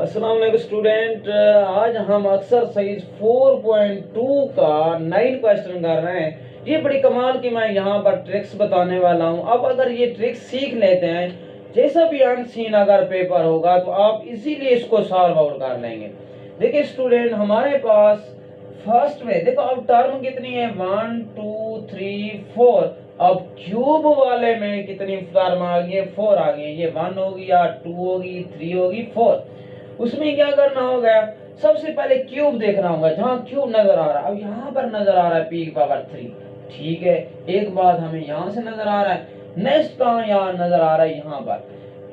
अस्सलाम वालेकुम स्टूडेंट। आज हम एक्सरसाइज 4.2 का 9 क्वेश्चन कर रहे हैं। ये बड़ी कमाल की मैं यहाँ पर ट्रिक्स बताने वाला हूँ। अब अगर ये ट्रिक्स सीख लेते हैं, जैसा भी अनसीन अगर पेपर होगा तो आप इजीली इसको सॉल्व आउट कर लेंगे। देखिए स्टूडेंट, हमारे पास फर्स्ट में देखो, अब टर्म कितनी है 1 2 3 4। अब क्यूब वाले में कितनी टर्म आ गई है, 4 आ गई है। ये 1 होगी या 2 होगी, 3 होगी, 4। उसमें क्या करना होगा, सबसे पहले क्यूब देखना होगा, जहां क्यूब नजर आ रहा है। अब यहाँ पर नजर आ रहा है पी की पावर 3, ठीक है। एक बात हमें यहाँ से नजर आ रहा है, नेक्स्ट कहाँ यहाँ नजर आ रहा है, यहाँ पर।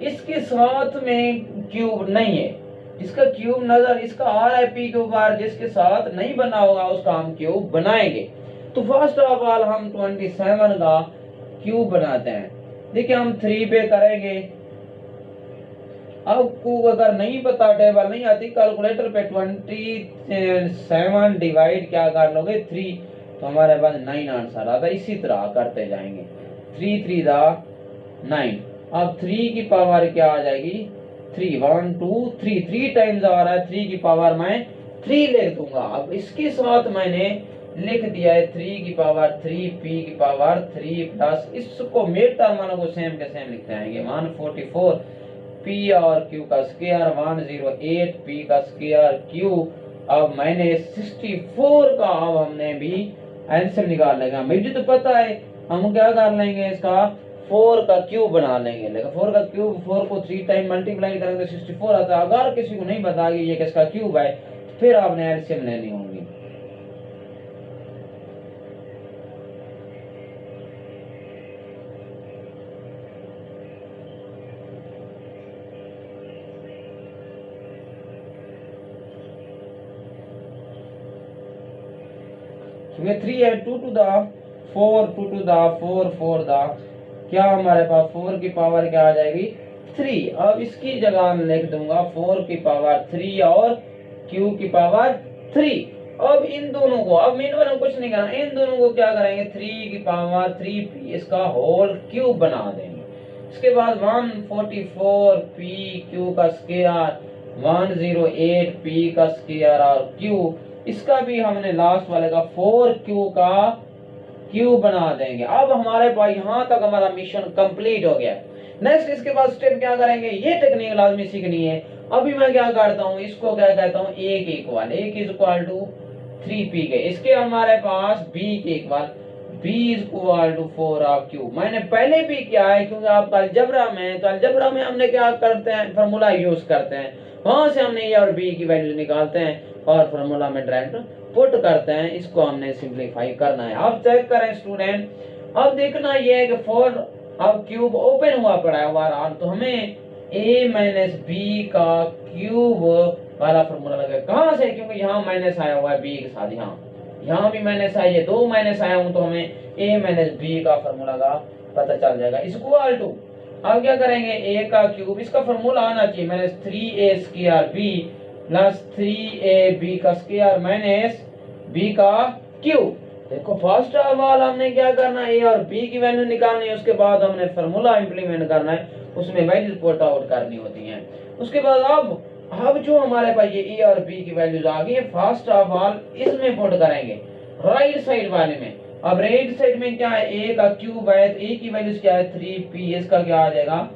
इसके साथ में क्यूब नहीं है, जिसका क्यूब नजर इसका आ रहा है पी के ऊपर, जिसके साथ नहीं बना होगा उसका हम क्यूब बनाएंगे। तो फर्स्ट ऑफ ऑल हम 27 का क्यूब बनाते हैं। देखिए हम 3 पे करेंगे। आपको अगर नहीं पता, टेबल नहीं आती, कैलकुलेटर पे 27 डिवाइड क्या कर लोगे 3, तो हमारे पास 9 आंसर आता है। इसी तरह करते जाएंगे, 3 3 दा 9। अब 3 की पावर क्या आ जाएगी 3, 1 2 3, 3 टाइम्स आ रहा है, 3 की पावर मैं 3 लिख दूंगा। अब इसके साथ मैंने लिख दिया है 3 की पावर 3 पी की पावर 3 प्लस, इसको मेड टर्म को सेम के सेम लिखते आएंगे 144 पी और क्यू का स्क्वायर 108 पी का स्क्वायर क्यू। अब मैंने 64 का अब हमने भी आंसर निकाल लेगा। मुझे तो पता है हम क्या कर लेंगे, इसका 4 का क्यूब बना लेंगे। लेकिन 4 का क्यूब, 4 को 3 टाइम मल्टीप्लाई करेंगे 64 आता है। अगर किसी को नहीं पता कि ये किसका क्यूब है, फिर आपने एलसीएम लेनी होगी। क्योंकि 3 है, 2 to the 4, 2 to the 4, 4 the क्या हमारे पास 4 की पावर क्या आ जाएगी 3। अब इसकी जगह मैं लिख दूंगा 4 की पावर 3 और q की पावर 3। अब इन दोनों को, अब इन वालों कुछ नहीं करना, इन दोनों को क्या करेंगे 3 की पावर 3p इसका होल क्यूब बना देंगे। इसके बाद 144 p q का स्क्वायर 108 p का स्क्वायर और q, इसका भी हमने लास्ट वाले का 4q का क्यूब बना देंगे। अब हमारे पास यहाँ तक हमारा मिशन कंप्लीट हो गया। नेक्स्ट इसके बाद स्टेप क्या करेंगे, ये टेक्निक लाजमी सीखनी है। अभी मैं क्या करता हूँ, इसको क्या कहता हूँ एक इक्वल, एक इज इक्वल टू 3p के, इसके हमारे पास b के equal b is equal to 4 of q। मैंने पहले भी किया है, क्योंकि आप अलजबरा में, तो अलजबरा में हमने क्या करते हैं, फार्मूला यूज करते हैं, वहां से हमने a और b की वैल्यू निकालते हैं और फार्मूला में डायरेक्ट पुट करते हैं। इसको हमने सिंपलीफाई करना है। अब चेक करें स्टूडेंट, अब देखना ये है कि 4 अब क्यूब ओपन हुआ पड़ा है ओवरऑल, तो हमें a माइनस बी का क्यूब वाला फॉर्मूला लगे। कहां से, क्योंकि यहाँ माइनस आया हुआ है b के साथ, यहाँ भी माइनस आई है, 2 माइनस आया हूं, तो हमें a माइनस बी का फॉर्मूला का पता चल जाएगा। इक्वल टू, अब क्या करेंगे a का क्यूब, इसका फॉर्मूला आना चाहिए minus 3a square b plus 3ab का स्क्वायर माइनस b का क्यूब। देखो फर्स्ट ऑफ ऑल हमने क्या करना है, a और b की वैल्यू निकालनी है, उसके बाद हमने फार्मूला इंप्लीमेंट करना है, उसमें वैल्यूज पुट आउट करनी होती हैं। उसके बाद अब जो हमारे पास ये a और b की वैल्यूज आ गई है, फर्स्ट ऑफ ऑल इसमें पुट करेंगे राइट साइड वाले में। अब राइट साइड में क्या है, a का क्यूब है, तो a की वैल्यूज क्या है 3p, इसका क्या आ जाएगा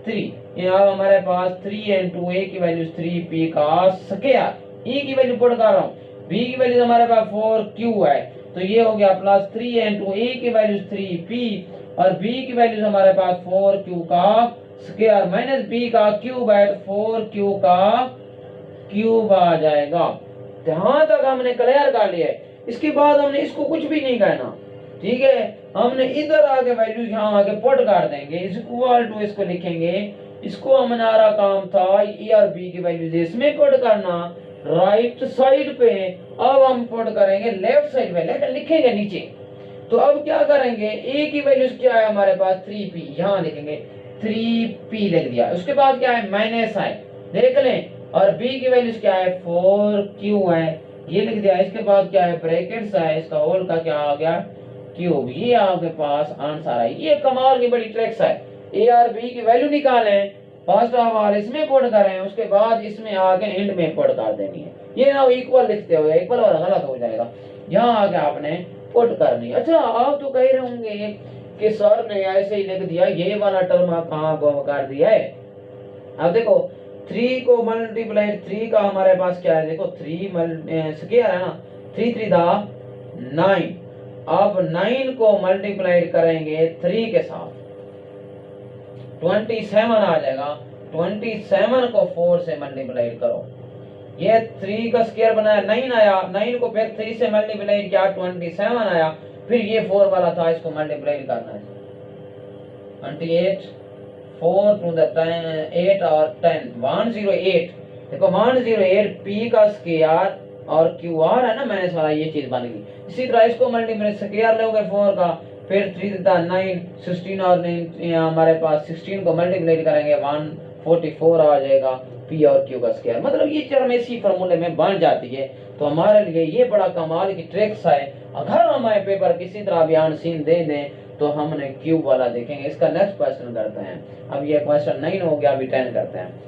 3। यहाँ हमारे पास 3 into a की वैल्यू 3p का स्क्वायर, e की वैल्यू पुट कर रहा हूँ, b की वैल्यू हमारे पास 4q है, तो ये हो गया प्लस 3 into a की वैल्यू 3p और b की वैल्यू हमारे पास 4q का स्क्वायर माइनस b का क्यूब है, तो 4q का क्यूब आ जाएगा। यहाँ तक हमने क्लियर कर लिया है। इसके बाद हमने इसको कुछ भी नहीं कहना, ठीक है। हमने इधर आके वैल्यू यहाँ आके पुट कर देंगे, इक्वल टू इसको लिखेंगे। इसको हमारा काम था ए और बी की वैल्यू इसमें पुट करना राइट साइड पे। अब हम पुट करेंगे लेफ्ट साइड पे, लेकिन लिखेंगे नीचे। तो अब क्या करेंगे, ए की वैल्यू क्या है हमारे पास 3p, यहाँ लिखेंगे 3p लिख दिया। उसके बाद क्या है माइनस है, देख लें, और b की वैल्यू क्या है 4q है, ये लिख दिया। इसके बाद क्या है ब्रैकेट्स है, इसका होल का क्या आ गया क्यूब। ये आपके पास आंसर है। ये कमाल की बड़ी ट्रिक्स है। ए और बी की वैल्यू निकालें, फर्स्ट ऑफ ऑल इसमें पुट करें, उसके बाद इसमें आगे एंड में पुट कर देनी है। ये ना इक्वल लिखते हो, इक्वल वाला गलत हो जाएगा, यहाँ आगे आपने पुट करनी है। अच्छा आप तो कह रहे होंगे कि सर ने ऐसे ही लिख दिया, ये वाला टर्म कहाँ कर दिया है। अब देखो 3 को मल्टीप्लाई 3 का हमारे पास क्या है, देखो 3 स्क्वायर है ना, 3 3 दा 9। अब 9 को मल्टीप्लाई करेंगे 3 के साथ 27 आ जाएगा। 27 को 4 से मल्टीप्लाई करो, ये 3 का स्क्वायर बनाया 9 आया, 9 को फिर 3 से मल्टीप्लाई किया 27 आया, फिर ये 4 वाला था, इसको मल्टीप्लाई करना है 28 4 टू द 8 और 10 108। देखो 108 पी का स्क्वायर और क्यू आर है ना, मैंने सारा ये चीज बन गई। इसी तरह इसको मल्टीप्लाई स्क्वायर लोगे 4 का, फिर 3 9 16 और 9 हमारे पास 16 को मल्टीप्लाई करेंगे 144 आ जाएगा पी और क्यू का स्क्वायर। मतलब ये टर्म इसी फॉर्मूले में बन जाती है। तो हमारे लिए ये बड़ा कमाल की ट्रिक्स है। अगर हमारे पेपर किसी तरह भी आंसर दे दें तो हमने क्यूब वाला देखेंगे। इसका नेक्स्ट क्वेश्चन करते हैं। अब ये क्वेश्चन 9 हो गया, अभी 10 करते हैं।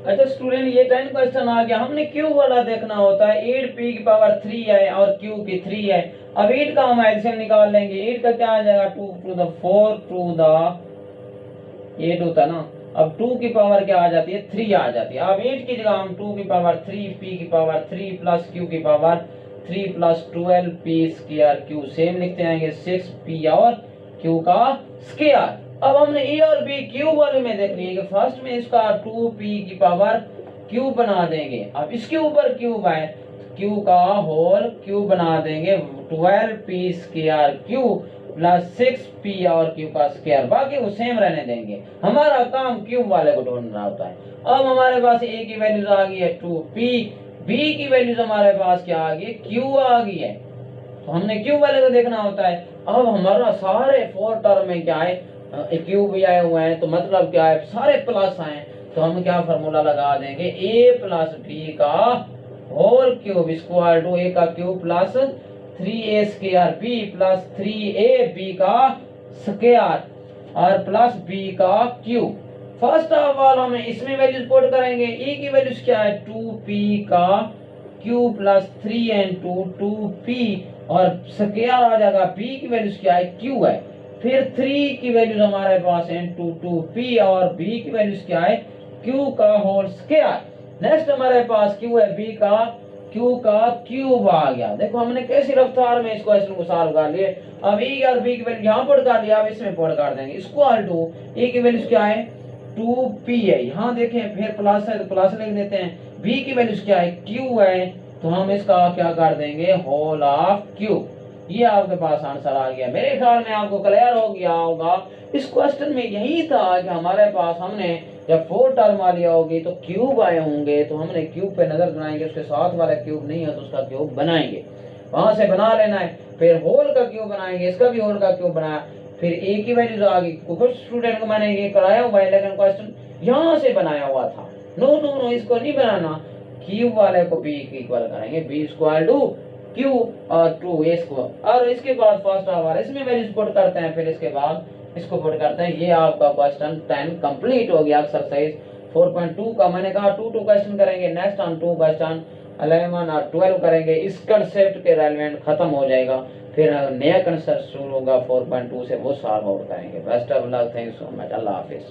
अच्छा स्टूडेंट ये 10 क्वेश्चन आ गया। हमने क्यूब वाला देखना होता है। 8p की पावर 3 है और q की 3 है। अब 8 का हम एलसीएम निकाल लेंगे। 8 का क्या आ जाएगा 2 टू द 4 टू द 8 होता ना। अब 2 की पावर क्या आ जाती है 3 आ जाती है। अब 8 की जगह हम 2 की पावर 3 p की पावर 3 प्लस q की power 3 plus 12p square q same लिखते आएंगे 6p और q का स्क्वायर। अब हमने ए और बी क्यूब वाले में देख लिए कि फर्स्ट में इसका 2p की पावर क्यूब बना देंगे। अब इसके ऊपर क्यूब है, q का होल क्यूब बना देंगे 12p square q plus 6p और q का स्क्वायर, बाकी वो सेम रहने देंगे। हमारा काम क्यूब वाले को ढूंढना होता है। अब हमारे पास a की वैल्यूज आ गई है 2p, b की वैल्यूज हमारे पास क्या आ गई q आ गई है। तो हमने क्यूब वाले को देखना होता है। अब हमारा सारे 4 टर्म में क्या है क्यूब भी आए हुए हैं, तो मतलब क्या है सारे प्लस आए। तो हम क्या फॉर्मूला लगा देंगे a प्लस बी का whole cube square to a का cube plus 3a square b plus 3ab का स्क्वायर और प्लस b का क्यूब। फर्स्ट ऑफ ऑल हमें इसमें वैल्यूज पुट करेंगे। a की वैल्यूज क्या है 2p का क्यूब प्लस 3n2 2p और स्क्वायर आ जाएगा b की वैल्यूज क्या है q है। फिर 3 की वैल्यूज हमारे पास है 2p और b की वैल्यूज क्या है q का होल स्क्वायर। नेक्स्ट हमारे पास q है b का q का क्यूब आ गया। देखो हमने कैसी रफ्तार में इस क्वेश्चन को सॉल्व कर लिए। अब e और b की वैल्यू यहाँ पुट कर लिया, अब इसमें पुट कर देंगे इक्वल टू a की वैल्यूज क्या है 2p है, यहाँ देखें फिर प्लस है तो प्लस लिख देते हैं। b की वैल्यूज क्या है q है, तो हम इसका क्या कर देंगे होल ऑफ q। ये आपके पास आंसर आ गया। मेरे ख्याल में आपको क्लियर हो गया होगा। इस क्वेश्चन में यही था कि हमारे पास हमने जब 4 टर्म वाली होगी तो क्यूब आए होंगे, तो हमने क्यूब पे नजर बनाएंगे, उसके साथ वाला क्यूब नहीं है तो उसका क्यूब बनाएंगे, वहां से बना लेना है। फिर होल का क्यूब बनाएंगे, इसका भी होल का क्यूब बनाया, फिर ए की वैल्यूज आ गई। कुछ स्टूडेंट को मैंने ये कराया हुआ है लेकिन क्वेश्चन यहाँ से बनाया हुआ था। नो नो नो इसको नहीं बनाना, क्यूब वाले को बी इक्वल करेंगे बी स्क्वायर टू क्यू और 2a स्क्वायर। और इसके बाद फर्स्ट आवर इसमें वैल्यूज पुट करते हैं, फिर इसके बाद इसको पुट करते हैं। ये आपका क्वेश्चन 10 कंप्लीट हो गया। एक्सरसाइज 4.2 का मैंने कहा 2 क्वेश्चन करेंगे, नेक्स्ट ऑन 2 क्वेश्चन 11 और 12 करेंगे। इस कंसेप्ट के रेलेवेंट खत्म हो जाएगा, फिर नया कंसेप्ट शुरू होगा 4.2 से, वो सॉल्व आउट करेंगे। Best of luck, thanks so much, Allah Hafiz.